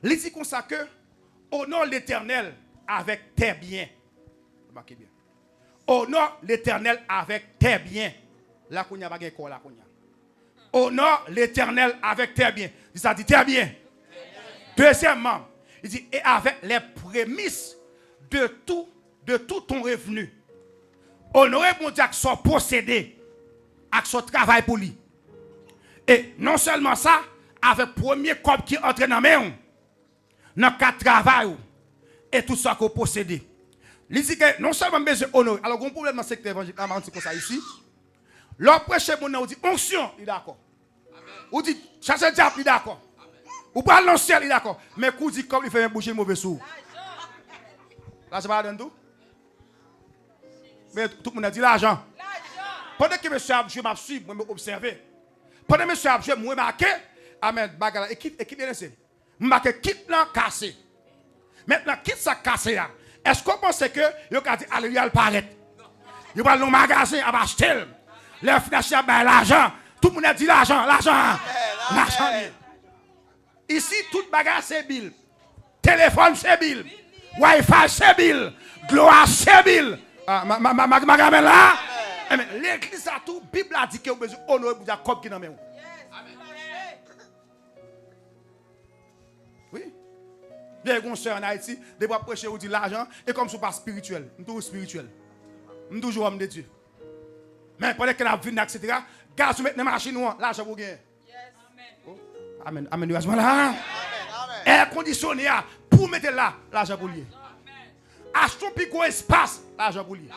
Il dit comme ça que, honore l'Éternel avec tes biens. Marquez bien. Honore l'Éternel avec tes biens. Là, qu'on y a pas de quoi, là, qu'on y a. Honore l'Éternel avec tes biens. Ça dit tes biens. Deuxièmement, il dit, et avec les prémices de tout ton revenu. Honorez mon Dieu avec son procédé, avec son travail pour lui. Et non seulement ça, avec le premier corps qui entre dans la main, dans le travail, et tout ça qu'on possède. Il dit que non seulement besoin d'honorer. Alors, il y a un problème dans le secteur évangélique, comme ça ici. L'homme prêche mon nom, on dit onction, il est d'accord. On dit chasser le diable, il est d'accord. Ou pas le ciel, il est d'accord. Mais quand dit comme il fait bouger le mauvais sou. Là, je vais tout. Mais tout le monde a dit l'argent. Pendant que monsieur Abjou m'a suivi, moi observé. Pendant que monsieur Abjou m'a marqué, amen, bagala, équipe bien laissé. Marqué quitte là cassé. Maintenant, quitte ça cassé là. Est-ce qu'on pense que il a dit alléluia le paraît? Il va dans le magasin à acheter. Les financiers ont l'argent. Tout le monde a dit l'argent. Ici, toute bagarre c'est bill. Téléphone c'est bill. Wi-Fi c'est bill. Gloire c'est bill. Ma gamme là. L'église a tout. Bible a dit que vous besoin honorer pour Jacob qui n'a même. Oui. Les conseils en Haïti, des fois prêcher ou dire l'argent et comme ce pas spirituel. Nous toujours spirituel. Nous toujours homme de Dieu. Mais pendant que la vie, etc., gaz mettre dans la machine, l'argent vous gagnez. Amen. Amen. Amen. Air conditionné pour mettre là, l'argent pour lui. Achetons plus gros espace, l'argent pour lui.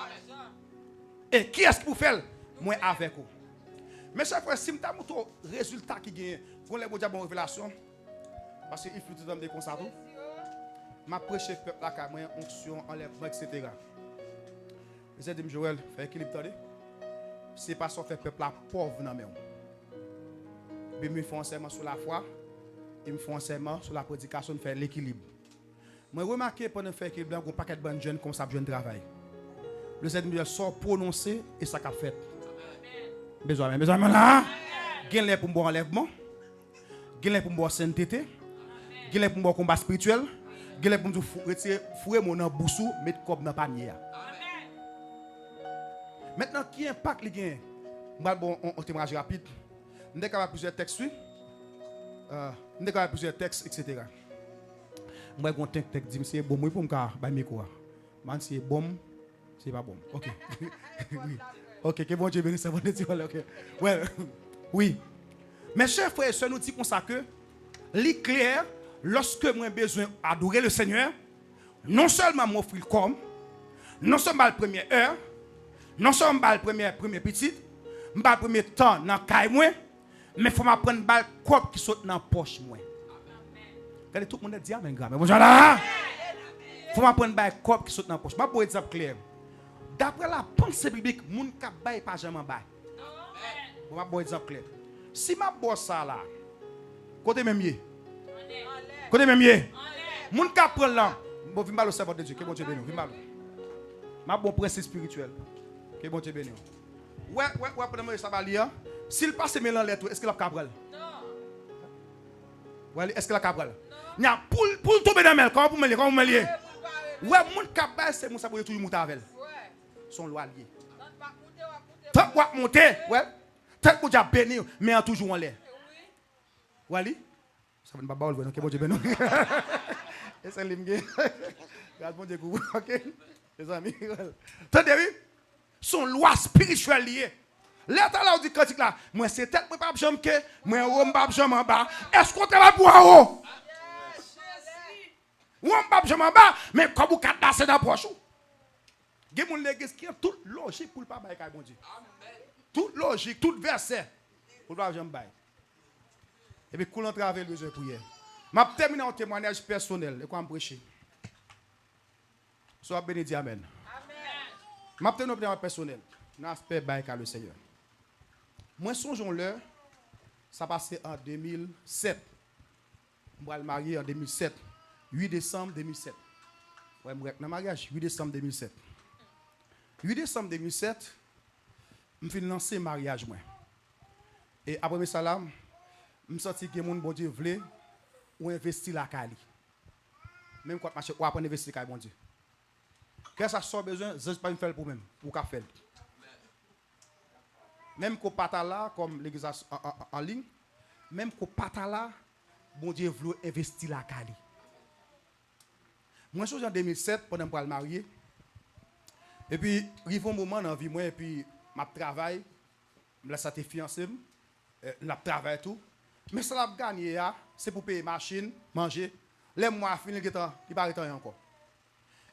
Et qui est-ce qui vous fait? Moi avec vous. Mais chaque fois, si vous avez un résultat qui gagne, vous avez une bonne révélation. Parce qu'il faut tout des constats. Je prêche le peuple là, car moi, onction, enlèvement, etc. Je dis, Joël, fais équilibre. C'est pas ça fait peuple là pauvre dans même. Mais me font enseignement sur la foi, et me font enseignement sur la prédication de faire l'équilibre. Moi remarqué pendant faire équilibre, on paquet de bonnes jeunes comme ça besoin de travail. Le Seigneur sort prononcé et ça qu'a fait. Besoin là. Gain pour bon enlèvement. Gain pour bon sainteté. Gain pour bon combat spirituel. Gain pour retirer fouer mon en boussou, mettre comme dans panier. Maintenant, qui impacte les gains? Bon, on témoignage rapide. Nous avons plusieurs textes, etc. Moi, quand je dis c'est bon, moi, pour me faire un micro. Man, c'est bon, c'est pas bon. Ok. Oui. Ok, que bon Dieu bénisse, ça va dire. Ok. Ouais. Oui. Mes chers frères et sœurs, nous disons comme ça que, l'éclair, lorsque moi j'ai besoin d'adorer le Seigneur, non seulement m'offrir comme, non seulement la première heure, non seulement le premier petit, le premier temps dans le caille, mais il faut m'apprendre le corps qui saute dans la poche. Regardez, tout le monde dit amen. Il faut m'apprendre le corps qui saute dans la poche. Je vais vous donner un exemple clair. D'après la pensée biblique, les gens ne peuvent pas jamais bailler. Je vais vous donner un exemple clair. Si je bosse ça là, côté même yé. Côté même yé. Les gens qui prennent là, je vais vous servir de Dieu. Que bon Dieu bénisse. Je bon principe spirituel. Que bon Dieu bénisse. Ouais, pendant ça va lire. S'il passe mélange lettres, est-ce qu'il a cabral? Non. Ouais, est-ce qu'il a cabral? Non. Pour tomber dans le comment vous me liez? Comment vous me liez? Ouais, mon cabral, c'est mon sabot toujours monter avec. Son loi lié. Tant qu'on monter, ouais. Tant qu'on a béni, mais en toujours en l'air. Wali? Ça va ne pas baller, donc que bon Dieu bénisse. Et c'est l'imgé. Regarde mon Dieu, ok? Les amis. Attendez, son loi spirituelle liée. Là, tu as dit critique là, moi c'est tête, moi pas jambe que, moi on pas jambe en bas. Est-ce qu'on travaille pour en haut? On pas jambe en bas, mais comme vous cadenassez dans la poche. Il y a mon l'église qui a toute logique pour ne pas bailler bon Dieu. Toute logique, tout verset pour ne pas jambe bailler. Et puis coulant travail besoin pour hier. M'a terminé un témoignage personnel et quoi me prêcher. Sois béni, amen. M'a terminé un témoignage personnel. Dans l'aspect bailler le Seigneur. Moi, songeons l'heure, ça passait en 2007. Je suis marié en 2007. 8 décembre 2007. Ouais, je suis mariage 8 décembre 2007. 8 décembre 2007, je suis lancé le mariage. Et après ça, je me sens que mon bon Dieu voulait ou investir la Cali. Même quand je suis pour investir la Cali, bon Dieu. Qu'est-ce que ça a besoin? Je ne vais pas me faire pour même, pour qu'à faire. Même qu'au patala, comme l'église en ligne, même qu'au patala, bon Dieu voulait investir la Cali. Moi, je suis en 2007, pendant que je suis marié. Et puis, il y a un moment dans la vie, moi, et puis, je travaille, je suis fiancé, je travaille tout. Mais ça, je gagné, c'est pour payer machine, manger. Les mois finis, il va arrêter encore.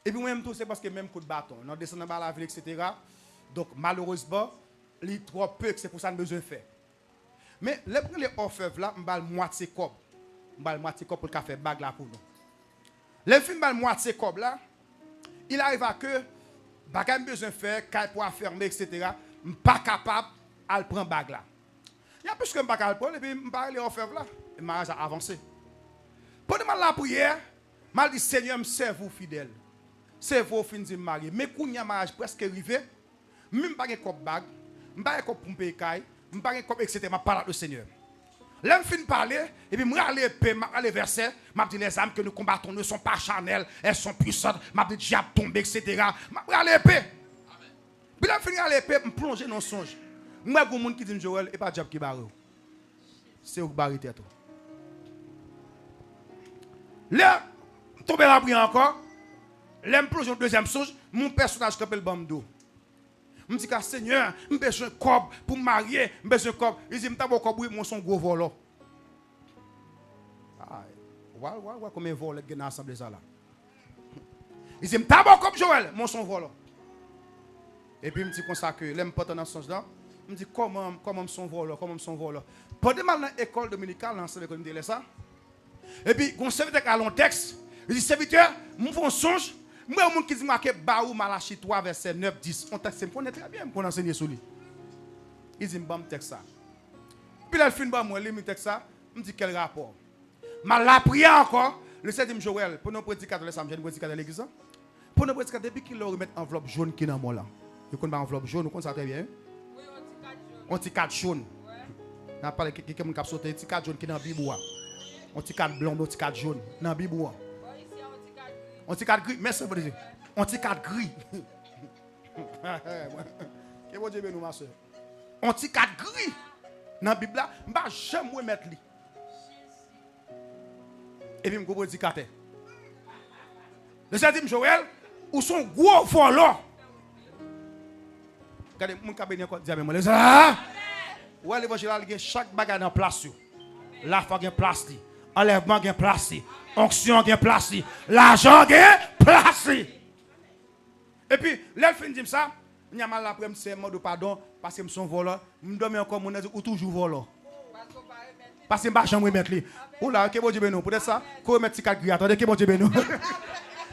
Et puis, moi-même, tout, c'est parce que même coup de bâton, on descend dans la ville, etc. Donc, malheureusement, il est trop peu que c'est pour ça que nous besoin de faire. Mais les premiers orfèvres là, je vais moitié cop. Je vais moitié cop pour le café bag là pour nous. Les films je moitié cop là, il arrive à que bagage besoin de faire, caille pour fermer, etc. Je ne suis pas capable de prendre bag là. Il y a plus que je ne suis pas capable de prendre, et puis je parle les orfèvres là. Le mariage a avancé. Pendant la prière, je dis Seigneur, c'est vous fidèle. C'est vous fin de marier. Mais quand il y a un mariage presque arrivé, je ne pas de bag. Je ne pas de pour payer caille, je ne pas de etc. Je parle avec le Seigneur. Là, je finis de parler, et puis je vais aller verset, je dis les âmes que nous combattons ne sont pas charnelles, elles sont puissantes, je dis diable tombé, etc. Je vais aller épée. Puis là, je finis à l'épée, je plonge dans le songe. Moi, il y a des gens qui disent Joël, et pas diable qui barre. C'est où barre tête. Là, je tombe dans la prière encore. Là, je plonge dans le deuxième songe, mon personnage qui appelle Bamdo. Je me dis que Seigneur, je besoin de corps pour me marier, je besoin de corps. Il dit, je vais corps mon son gros volant. Ah, ouais, comme un vol qui est dans l'assemblée là. Il dit, je vais comme Joël, mon son volant. Et puis, je me dis comme ça que, là, je me porte dans ce sens-là. Je me dis, comment son volant, comment son volant. Pendant que dans l'école dominicale, dans l'école de ça. Et puis, quand on serviteur a un texte, il dit, serviteur, je fais un songe. Moi, il y a des gens qui disent que Baou Malachi 3, verset 9, 10. On texte, je connais très bien pour enseigner sur lui. Il dit, je vais texte ça. Puis là, il finit, moi, il me texte ça. Je me dis, quel rapport? Je la prière encore. Le 7e Joël, pour nos prédicateurs, je vais prédicateur de l'église. Pour nos prédicateurs, depuis qu'il leur remet enveloppe jaune qui est dans mon là. Vous connaissez enveloppe jaune, vous connaissez ça très bien? Oui, on dit 4 jaune. On a parlé de quelqu'un qui a sauté, un petit 4 jaune qui est dans la Bible. On dit 4 blanc, un petit 4 jaune dans la Bible. On dit 4 gris, merci pour dire. On dit 4 gris. Que bon Dieu bénisse ma soeur. On dit 4 gris. Dans la Bible là, je ne vais jamais mettre lui. Et puis je me dis 4. Le Seigneur dit, Joël, ou son gros voleur. Regardez, mon cabine encore dit, mais ça. Ouais, l'évangile a chaque bagage en place. La foi a place. Enlèvement a place. Onction a place. L'argent a place. Et puis, là, il dit ça. Il y a mal après, c'est mot de pardon parce que je suis voleur. Je me donne encore mon aide ou toujours voleur. Parce que je ne vais pas remettre lui. Ou là, que bon Dieu bénou. Peut-être ça, qu'on met 4 gris. Attendez, que bon Dieu bénou.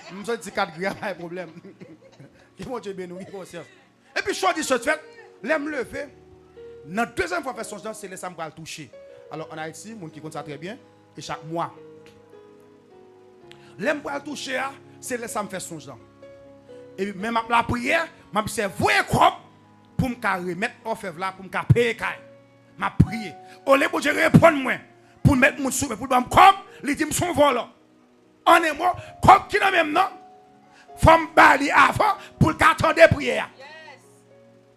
Je me dis 4 gris, pas de problème. Que bon Dieu bénou. Et puis, je dis ce fait, l'aime lever. Notre deuxième fois faire son temps, c'est les femmes qui toucher. Alors en Haïti, les gens qui comptent ça très bien, et chaque mois. L'aime pour toucher, c'est les femmes faire son temps. Et même la prière, je me suis quoi pour me remettre au fèvre là, pour me payer. Je prié. Au lieu de répondre moi, pour mettre mon souffle, pour me comme, les dit son volant. En est moi, comme qui n'a même non, il faut me balayer avant pour attendre des prières.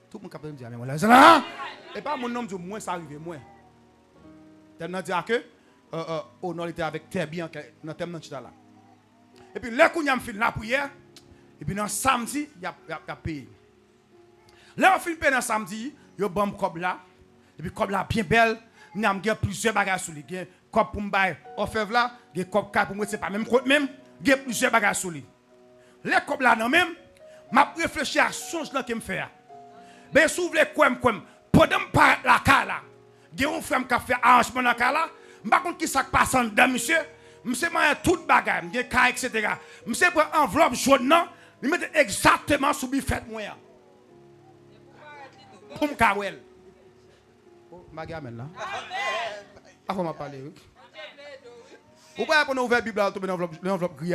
Tout le monde peut me dire, mais moi là, et pas mon nom de moins, ça arrive moins. Tellement dire que, on était avec très bien, dans le thème là. Et puis, là, quand on a fait la prière, et puis, dans samedi, il y a payé. Là, on fait dans samedi, il y a un bon cob là, et puis, cob là, bien belle, il y a plusieurs bagages sur lui. Il y a un cob pour me bailler, on fait là, il y a un cob pour moi, c'est pas même côté même, il y a plusieurs bagages sur lui. Les cob là, non même, je réfléchis à ce que je me fais. Ben s'ouvre quoi pendant la cala il y a un frère qui a fait arrangement dans la cala pas contre qui ça passe en dedans monsieur m'a tout bagage il y a cas etc. monsieur prend enveloppe jaune non il met exactement sous bifet moi pour me kawel bagarre maintenant avant m'a parler ou pas pour ouvrir bible là tomber dans l'enveloppe gris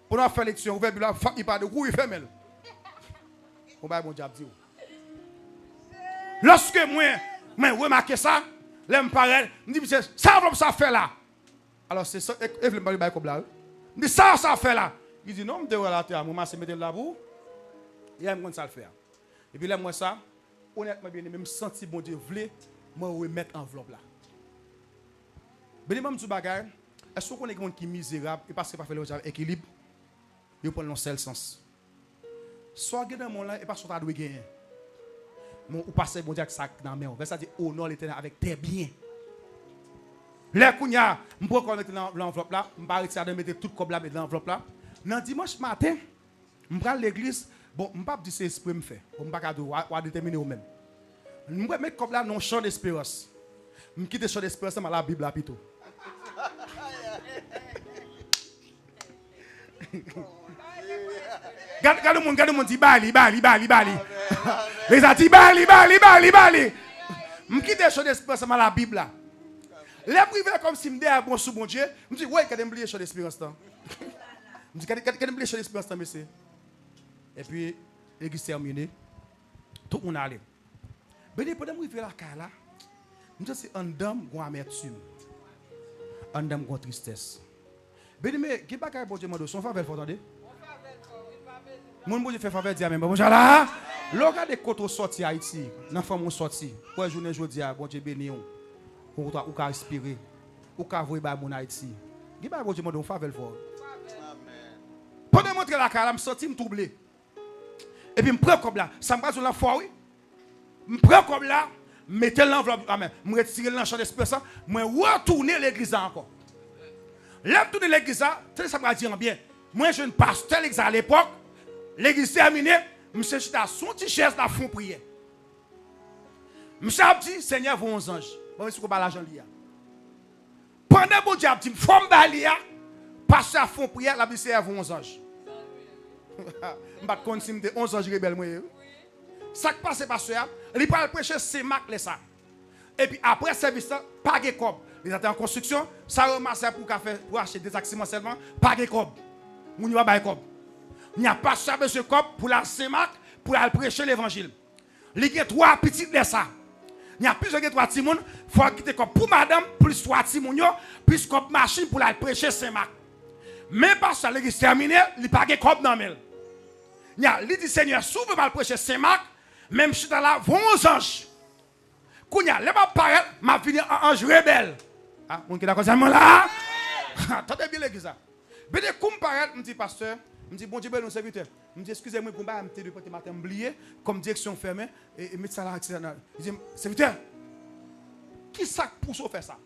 pour nous faire lecture ouvrir bible il pas de coup il fait mêle. Mon diable dit. Lorsque moi remarqué ça, là me paraît, me dit ça ça fait là. Alors c'est ça et veut me comme là. Me dit ça fait là. Il dit non, me devrais la terre, moi c'est mettre là pour. Il aime comme ça le faire. Et puis là moi ça, honnêtement bien même senti bon Dieu voulait moi remettre enveloppe là. Ben même du bagage, est-ce qu'on est quelqu'un qui est misérable et parce que pas fait le équilibre, il prend dans seul sens. Soit dans mon là et pas soit à doit gagner. Mon ou passer bon Dieu avec ça dans main. Ça dit honore l'Éternel avec tes biens. Là kounya, me prend mettre dans l'enveloppe là, me pas retirer de mettre tout comme là dans l'enveloppe là. Dans dimanche matin, me prend l'église, bon, me pas dire c'est esprit me fait. On pas va déterminer ou même. Me mettre comme là non champ d'espérance. Me quitter champ d'espérance dans la Bible là plutôt. Regarde le monde dit bali. Les a dit bali. Je quitte les choses d'espérance dans la Bible là. Les privés comme si je me bon sous bon Dieu. Je dis, ouais, quand je me les choses d'espérance là. Je dis, quand je me les choses d'espérance là, monsieur. Et puis, l'église terminée. Tout le monde allait. Mais pendant que je vais la carte là, je dis, c'est un dame qui a amertume. Un dame qui a tristesse. Mais, qui n'est pas qu'à bon Dieu, son faveur, vous entendez? Mon bon Dieu fait faveur dire mais bon là l'organe de côté sorti Haïti dans femme sorti pour journée jodi a bon Dieu béni ou ka respirer ou ka voyer ba mon Haïti qui ba bon Dieu mon faveur fort amen pendant montrer la cara me sorti me troublé et puis me prend comme là ça me passe la foi oui me prend comme là mettez l'enveloppe amen me retirer l'enchant d'esprit ça moi retourner l'église encore là tourner l'église ça me dire bien moi je ne pasteur l'église à l'époque. L'église terminée, monsieur chita son petit chaise dans fond prière. Monsieur a dit Seigneur vos 11 anges. Bon monsieur ko ba l'argent li a. Pendant bon Dieu a dit forme balia passer à fond prière la Seigneur vos 11 anges. M'pas konsim de 11 anges rebelles moi. Ça qui passe pasteur, il parle prêcher c'est Marc les ça. Et puis après service pas de cob. Ils étaient en construction, ça ramasse pour acheter des accidents seulement, pas de cob. Moun yo ba cob. Il n'y a pas ça monsieur Cop pour la Saint-Marc pour aller prêcher l'évangile. Il y a 3 petites de ça. Il y a plusieurs de 3 timons, il faut quitter Cop pour madame plus 3 timons plus Cop machine pour aller prêcher Saint-Marc. Mais pas ça l'église terminée, il pas de Cop dans mel. Il y a il dit Seigneur, s'ouvre mal prêcher Saint-Marc, même si dans là vont aux anges. Kounya, les pas paraître, m'a fini en ange rebelle. Ah, on qui d'accord ça là? Attendez bien l'église. Bede koum paraît, me dit pasteur, me dit bon Dieu, bon serviteur. Me dit excusez-moi pour me de porter matin oublié comme direction fermée et mettre ça là etc. Il dit serviteur, qui ça pousse à faire ça?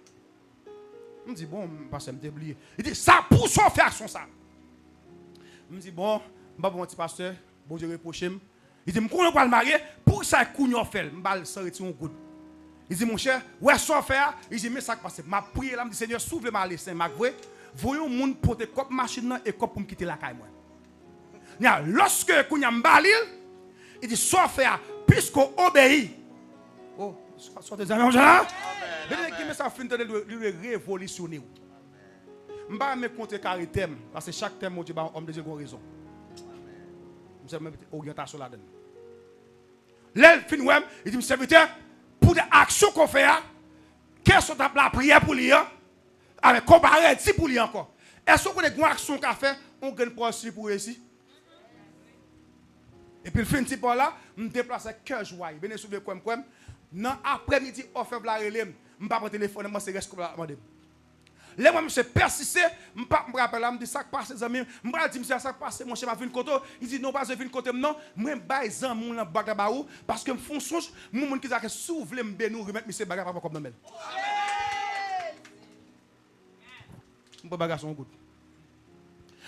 Me dit bon pasteur me oublié. Il dit ça pousse à faire action ça. Me dit bon, m'pa bon petit pasteur, bon Dieu reprocher. Il dit me connais pas le marier pour ça cougnon fait, m'bal sans retirer un coup. Il dit mon cher, ouais ça faire, il dit mais ça passe. M'a prié là, me dit Seigneur, s'ouvre ma Saint Marc vrai. Voyons moun porter cop machine et cop pour me quitter la caille moi. Lorsque kounya m'balil, il dit soit faire puisqu'on obéit. Oh, soit des amis là. Venez qui me ça fin de révolutionner. M'pa me compter carré thème parce que chaque thème mon Dieu ba homme de Dieu a raison. M'sa même orientation là-dedans. L'el fin ouais, il dit me serviteur pour des actions qu'on fait qu'est-ce qu'on a la prière pour lui avec comparé dit pour lui encore. Est-ce qu'on a une action qu'on fait on gagne pour réussir? Et puis le fin de par là, je me déplace avec cœur joyeux. Venez soulever comme non après-midi offre la relève, je pas prendre téléphone, moi c'est reste comme la demander. Là moi je persister, je pas me rappeler là, me dit ça passe les amis, me pas dire ça passe mon chef a vinn côté, il dit non pas je vinn côté non, moi bail zan moun la bague ba ou parce que me font songe, moun qui ça s'ouvre me benou remettre monsieur bague pas comme non. Mon bagage son goût.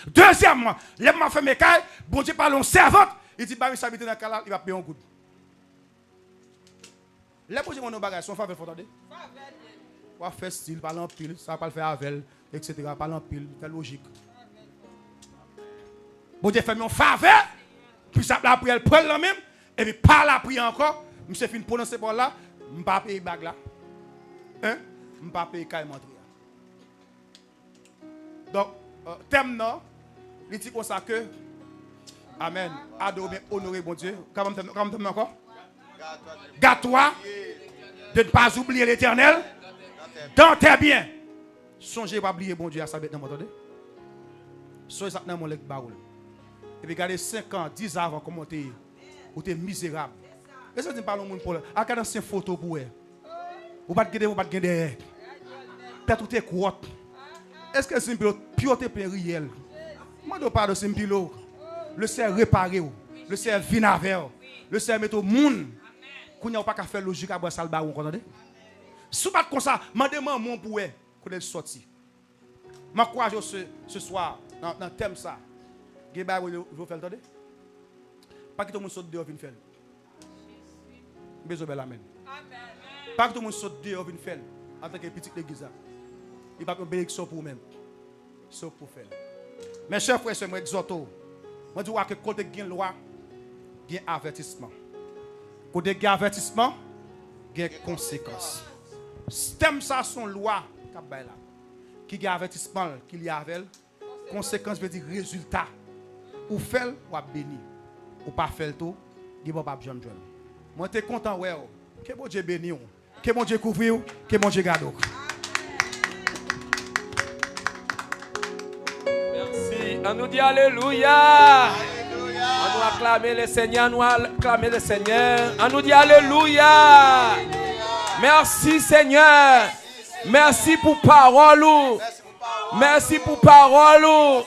Deuxièmement, les m'a fait mes cailles, bon Dieu parle en servante, il dit bah il s'habite dans canal, il va payer un goût. Les bon Dieu mon bagage son faveur faut entendre. On va faire style, parler en pile, ça va pas le faire avec, etc. Parler en pile, c'est logique. Bon Dieu fait mon faveur, puis ça la prière prend la même, et puis par la prière encore, monsieur fin prononcer par là, je pas payer bague là. Hein? Je pas payer caille mentir. Donc, thème non, il dit comme ça que, amen, adorer, honorer bon Dieu. Comment thème encore? Garde-toi de ne pas oublier l'Éternel dans tes biens. Songez pas oublier bon Dieu à sa bête, vous entendez? Soyez ça dans mon leg baoul. Et puis regardez 5 ans, 10 ans avant comment tu es misérable. Est-ce que tu parles au monde pour à regarder ces photos pour eux? Vous pas de vous pas de derrière. Peut-être tout est crotte. Est-ce que c'est un pilote réel? Moi, je parle de ce pilote. Le sert réparer, le sert vinaver, le sert mettre au monde. Qu'on n'a pas qu'à faire logique à boire ça le baron, vous entendez? Si vous pas comme ça, demandez-moi mon pour qu'on est sorti. Je crois que ce soir, dans le thème ça, vous faire entendre? Pas que tout le monde saute dehors vient faire. Besoin de l'amen. Pas que tout le monde saute dehors vient faire en tant que petit église. Il va pas bénédiction pour vous-même. Sauf pour faire. Mes chers frères et sœurs, je exhorte. Je dis que quand il y a une loi, il y a un avertissement. Quand il y a un avertissement, il y a des conséquences. Thème ça son loi qui a un avertissement qu'il y a avec conséquence veut dire résultat. Ou fait ou béni. Ou pas fait tout, il va pas bien joindre. Moi je suis content ouais. Que bon Dieu béni, que bon Dieu couvre, que bon Dieu garde. On nous dit Alléluia. On nous acclamer le Seigneur, nous acclamer le Seigneur. On nous dit Alléluia. Merci Seigneur. Merci pour parole. Merci pour parole.